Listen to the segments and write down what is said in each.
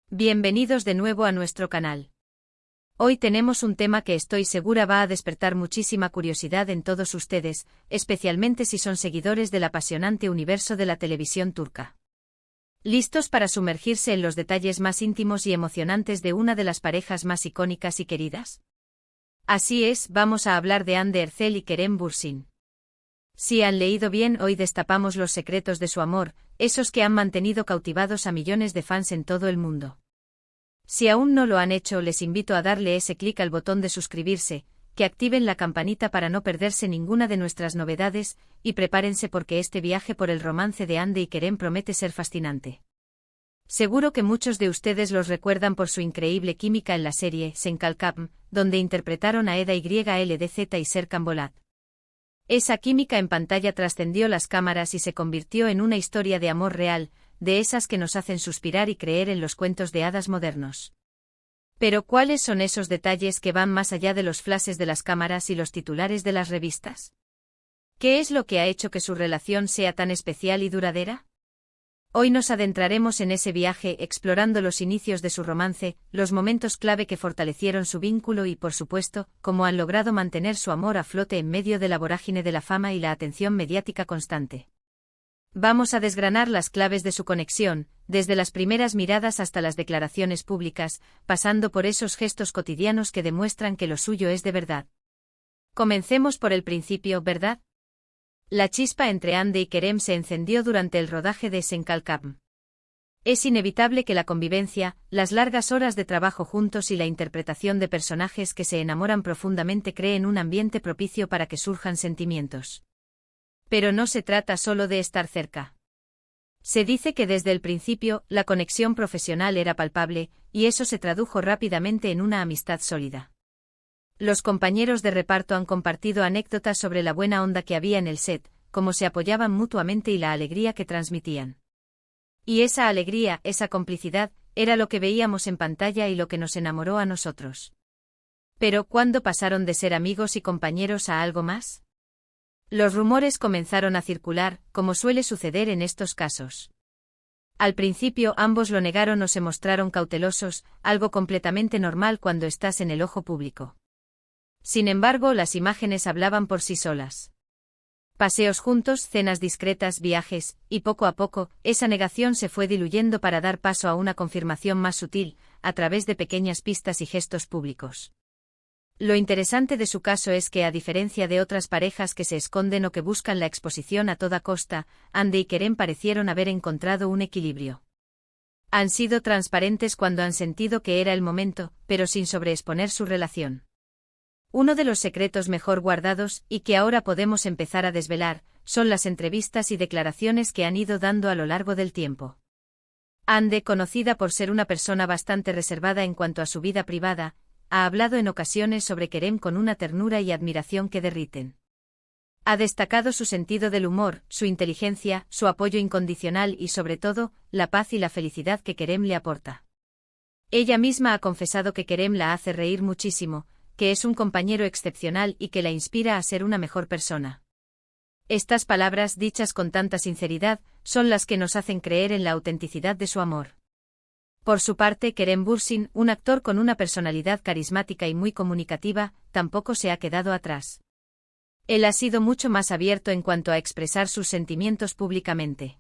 Bienvenidos de nuevo a nuestro canal. Hoy tenemos un tema que estoy segura va a despertar muchísima curiosidad en todos ustedes, especialmente si son seguidores del apasionante universo de la televisión turca. ¿Listos para sumergirse en los detalles más íntimos y emocionantes de una de las parejas más icónicas y queridas? Así es, vamos a hablar de Hande Erçel y Kerem Bürsin. Si han leído bien, hoy destapamos los secretos de su amor, esos que han mantenido cautivados a millones de fans en todo el mundo. Si aún no lo han hecho, les invito a darle ese clic al botón de suscribirse, que activen la campanita para no perderse ninguna de nuestras novedades, y prepárense porque este viaje por el romance de Hande y Kerem promete ser fascinante. Seguro que muchos de ustedes los recuerdan por su increíble química en la serie Sen Kalkam, donde interpretaron a Eda YLDZ y Serkan Bolat. Esa química en pantalla trascendió las cámaras y se convirtió en una historia de amor real, de esas que nos hacen suspirar y creer en los cuentos de hadas modernos. Pero ¿cuáles son esos detalles que van más allá de los flashes de las cámaras y los titulares de las revistas? ¿Qué es lo que ha hecho que su relación sea tan especial y duradera? Hoy nos adentraremos en ese viaje explorando los inicios de su romance, los momentos clave que fortalecieron su vínculo y, por supuesto, cómo han logrado mantener su amor a flote en medio de la vorágine de la fama y la atención mediática constante. Vamos a desgranar las claves de su conexión, desde las primeras miradas hasta las declaraciones públicas, pasando por esos gestos cotidianos que demuestran que lo suyo es de verdad. Comencemos por el principio, ¿verdad? La chispa entre Hande y Kerem se encendió durante el rodaje de Sen Kalkam. Es inevitable que la convivencia, las largas horas de trabajo juntos y la interpretación de personajes que se enamoran profundamente creen un ambiente propicio para que surjan sentimientos. Pero no se trata solo de estar cerca. Se dice que desde el principio la conexión profesional era palpable, y eso se tradujo rápidamente en una amistad sólida. Los compañeros de reparto han compartido anécdotas sobre la buena onda que había en el set, cómo se apoyaban mutuamente y la alegría que transmitían. Y esa alegría, esa complicidad, era lo que veíamos en pantalla y lo que nos enamoró a nosotros. Pero ¿cuándo pasaron de ser amigos y compañeros a algo más? Los rumores comenzaron a circular, como suele suceder en estos casos. Al principio ambos lo negaron o se mostraron cautelosos, algo completamente normal cuando estás en el ojo público. Sin embargo, las imágenes hablaban por sí solas. Paseos juntos, cenas discretas, viajes, y poco a poco, esa negación se fue diluyendo para dar paso a una confirmación más sutil, a través de pequeñas pistas y gestos públicos. Lo interesante de su caso es que, a diferencia de otras parejas que se esconden o que buscan la exposición a toda costa, Hande y Kerem parecieron haber encontrado un equilibrio. Han sido transparentes cuando han sentido que era el momento, pero sin sobreexponer su relación. Uno de los secretos mejor guardados, y que ahora podemos empezar a desvelar, son las entrevistas y declaraciones que han ido dando a lo largo del tiempo. Hande, conocida por ser una persona bastante reservada en cuanto a su vida privada, ha hablado en ocasiones sobre Kerem con una ternura y admiración que derriten. Ha destacado su sentido del humor, su inteligencia, su apoyo incondicional y, sobre todo, la paz y la felicidad que Kerem le aporta. Ella misma ha confesado que Kerem la hace reír muchísimo, que es un compañero excepcional y que la inspira a ser una mejor persona. Estas palabras, dichas con tanta sinceridad, son las que nos hacen creer en la autenticidad de su amor. Por su parte, Kerem Bürsin, un actor con una personalidad carismática y muy comunicativa, tampoco se ha quedado atrás. Él ha sido mucho más abierto en cuanto a expresar sus sentimientos públicamente.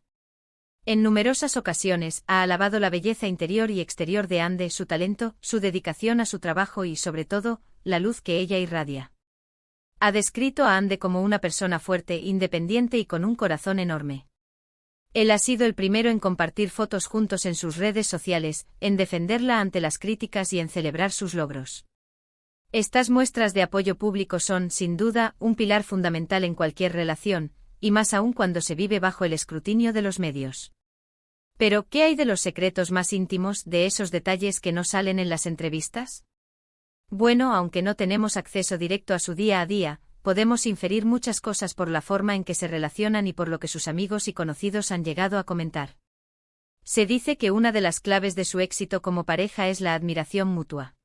En numerosas ocasiones ha alabado la belleza interior y exterior de Hande, su talento, su dedicación a su trabajo y, sobre todo, la luz que ella irradia. Ha descrito a Hande como una persona fuerte, independiente y con un corazón enorme. Él ha sido el primero en compartir fotos juntos en sus redes sociales, en defenderla ante las críticas y en celebrar sus logros. Estas muestras de apoyo público son, sin duda, un pilar fundamental en cualquier relación, y más aún cuando se vive bajo el escrutinio de los medios. Pero, ¿qué hay de los secretos más íntimos, de esos detalles que no salen en las entrevistas? Bueno, aunque no tenemos acceso directo a su día a día, podemos inferir muchas cosas por la forma en que se relacionan y por lo que sus amigos y conocidos han llegado a comentar. Se dice que una de las claves de su éxito como pareja es la admiración mutua.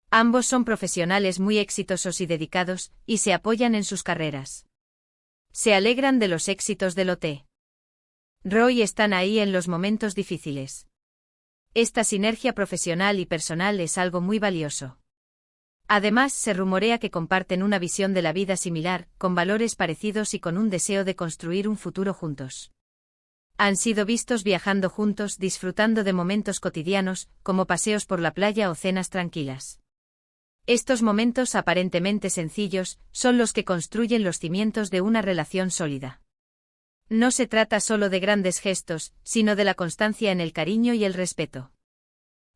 Ambos son profesionales muy exitosos y dedicados, y se apoyan en sus carreras. Se alegran de los éxitos del OT. Roy están ahí en los momentos difíciles. Esta sinergia profesional y personal es algo muy valioso. Además, se rumorea que comparten una visión de la vida similar, con valores parecidos y con un deseo de construir un futuro juntos. Han sido vistos viajando juntos, disfrutando de momentos cotidianos, como paseos por la playa o cenas tranquilas. Estos momentos aparentemente sencillos son los que construyen los cimientos de una relación sólida. No se trata solo de grandes gestos, sino de la constancia en el cariño y el respeto.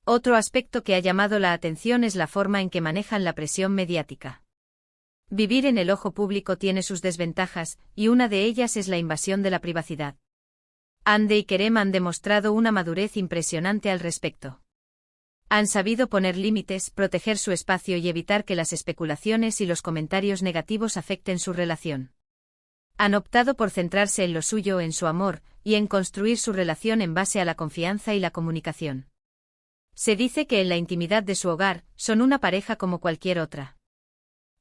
Otro aspecto que ha llamado la atención es la forma en que manejan la presión mediática. Vivir en el ojo público tiene sus desventajas, y una de ellas es la invasión de la privacidad. Hande y Kerem han demostrado una madurez impresionante al respecto. Han sabido poner límites, proteger su espacio y evitar que las especulaciones y los comentarios negativos afecten su relación. Han optado por centrarse en lo suyo, en su amor, y en construir su relación en base a la confianza y la comunicación. Se dice que en la intimidad de su hogar, son una pareja como cualquier otra.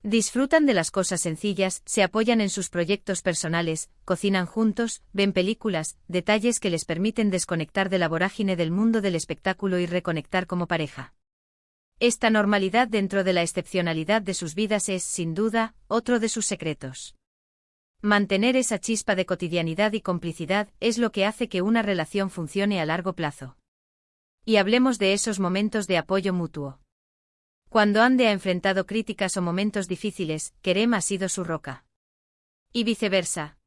Disfrutan de las cosas sencillas, se apoyan en sus proyectos personales, cocinan juntos, ven películas, detalles que les permiten desconectar de la vorágine del mundo del espectáculo y reconectar como pareja. Esta normalidad dentro de la excepcionalidad de sus vidas es, sin duda, otro de sus secretos. Mantener esa chispa de cotidianidad y complicidad es lo que hace que una relación funcione a largo plazo. Y hablemos de esos momentos de apoyo mutuo. Cuando Hande ha enfrentado críticas o momentos difíciles, Kerem ha sido su roca. Y viceversa.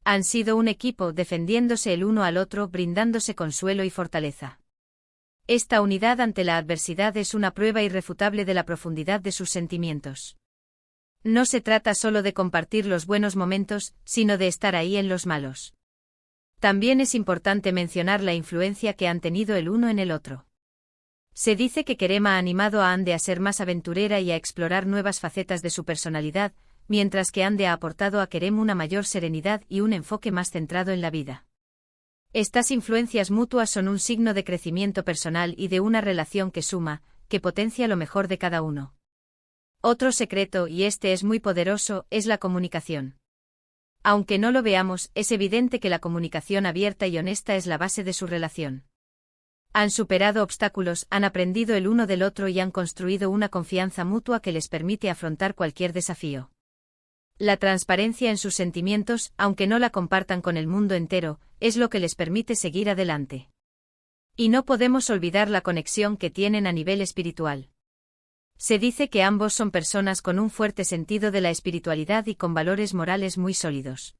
Han sido un equipo, defendiéndose el uno al otro, brindándose consuelo y fortaleza. Esta unidad ante la adversidad es una prueba irrefutable de la profundidad de sus sentimientos. No se trata solo de compartir los buenos momentos, sino de estar ahí en los malos. También es importante mencionar la influencia que han tenido el uno en el otro. Se dice que Kerem ha animado a Hande a ser más aventurera y a explorar nuevas facetas de su personalidad, mientras que Hande ha aportado a Kerem una mayor serenidad y un enfoque más centrado en la vida. Estas influencias mutuas son un signo de crecimiento personal y de una relación que suma, que potencia lo mejor de cada uno. Otro secreto, y este es muy poderoso, es la comunicación. Aunque no lo veamos, es evidente que la comunicación abierta y honesta es la base de su relación. Han superado obstáculos, han aprendido el uno del otro y han construido una confianza mutua que les permite afrontar cualquier desafío. La transparencia en sus sentimientos, aunque no la compartan con el mundo entero, es lo que les permite seguir adelante. Y no podemos olvidar la conexión que tienen a nivel espiritual. Se dice que ambos son personas con un fuerte sentido de la espiritualidad y con valores morales muy sólidos.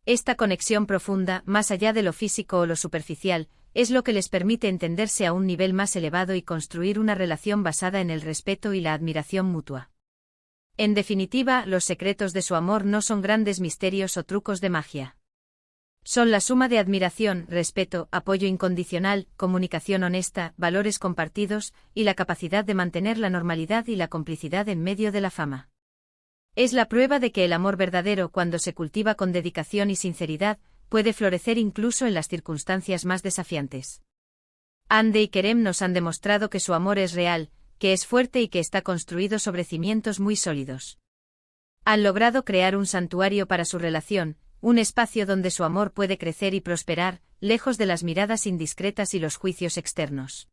Esta conexión profunda, más allá de lo físico o lo superficial, es lo que les permite entenderse a un nivel más elevado y construir una relación basada en el respeto y la admiración mutua. En definitiva, los secretos de su amor no son grandes misterios o trucos de magia. Son la suma de admiración, respeto, apoyo incondicional, comunicación honesta, valores compartidos, y la capacidad de mantener la normalidad y la complicidad en medio de la fama. Es la prueba de que el amor verdadero, cuando se cultiva con dedicación y sinceridad, puede florecer incluso en las circunstancias más desafiantes. Hande y Kerem nos han demostrado que su amor es real, que es fuerte y que está construido sobre cimientos muy sólidos. Han logrado crear un santuario para su relación, un espacio donde su amor puede crecer y prosperar, lejos de las miradas indiscretas y los juicios externos.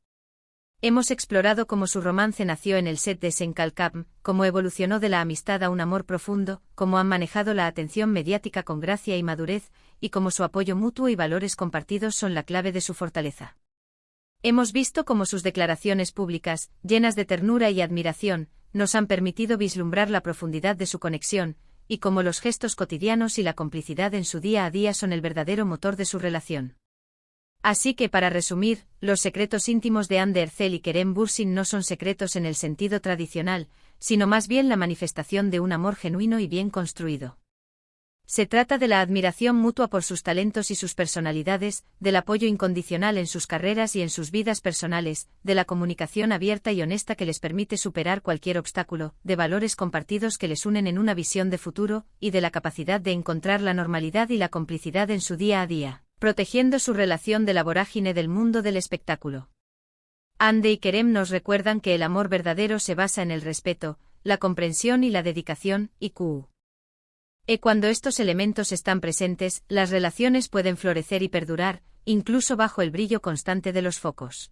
Hemos explorado cómo su romance nació en el set de Senkalkam, cómo evolucionó de la amistad a un amor profundo, cómo han manejado la atención mediática con gracia y madurez, y cómo su apoyo mutuo y valores compartidos son la clave de su fortaleza. Hemos visto cómo sus declaraciones públicas, llenas de ternura y admiración, nos han permitido vislumbrar la profundidad de su conexión, y cómo los gestos cotidianos y la complicidad en su día a día son el verdadero motor de su relación. Así que, para resumir, los secretos íntimos de Hande Erçel y Kerem Bürsin no son secretos en el sentido tradicional, sino más bien la manifestación de un amor genuino y bien construido. Se trata de la admiración mutua por sus talentos y sus personalidades, del apoyo incondicional en sus carreras y en sus vidas personales, de la comunicación abierta y honesta que les permite superar cualquier obstáculo, de valores compartidos que les unen en una visión de futuro, y de la capacidad de encontrar la normalidad y la complicidad en su día a día, protegiendo su relación de la vorágine del mundo del espectáculo. Hande y Kerem nos recuerdan que el amor verdadero se basa en el respeto, la comprensión y la dedicación, y cuando estos elementos están presentes, las relaciones pueden florecer y perdurar, incluso bajo el brillo constante de los focos.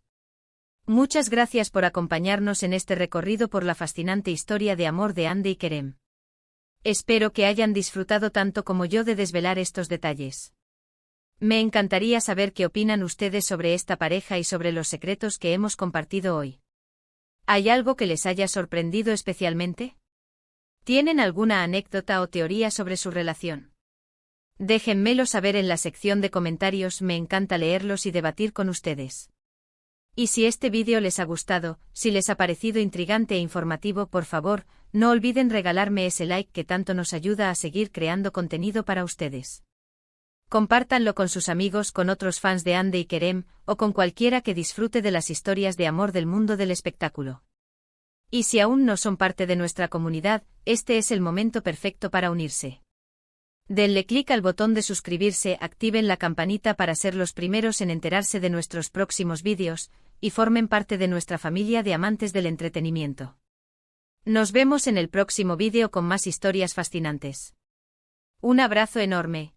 Muchas gracias por acompañarnos en este recorrido por la fascinante historia de amor de Hande y Kerem. Espero que hayan disfrutado tanto como yo de desvelar estos detalles. Me encantaría saber qué opinan ustedes sobre esta pareja y sobre los secretos que hemos compartido hoy. ¿Hay algo que les haya sorprendido especialmente? ¿Tienen alguna anécdota o teoría sobre su relación? Déjenmelo saber en la sección de comentarios, me encanta leerlos y debatir con ustedes. Y si este vídeo les ha gustado, si les ha parecido intrigante e informativo, por favor, no olviden regalarme ese like que tanto nos ayuda a seguir creando contenido para ustedes. Compártanlo con sus amigos, con otros fans de Hande y Kerem, o con cualquiera que disfrute de las historias de amor del mundo del espectáculo. Y si aún no son parte de nuestra comunidad, este es el momento perfecto para unirse. Denle clic al botón de suscribirse, activen la campanita para ser los primeros en enterarse de nuestros próximos vídeos, y formen parte de nuestra familia de amantes del entretenimiento. Nos vemos en el próximo vídeo con más historias fascinantes. Un abrazo enorme.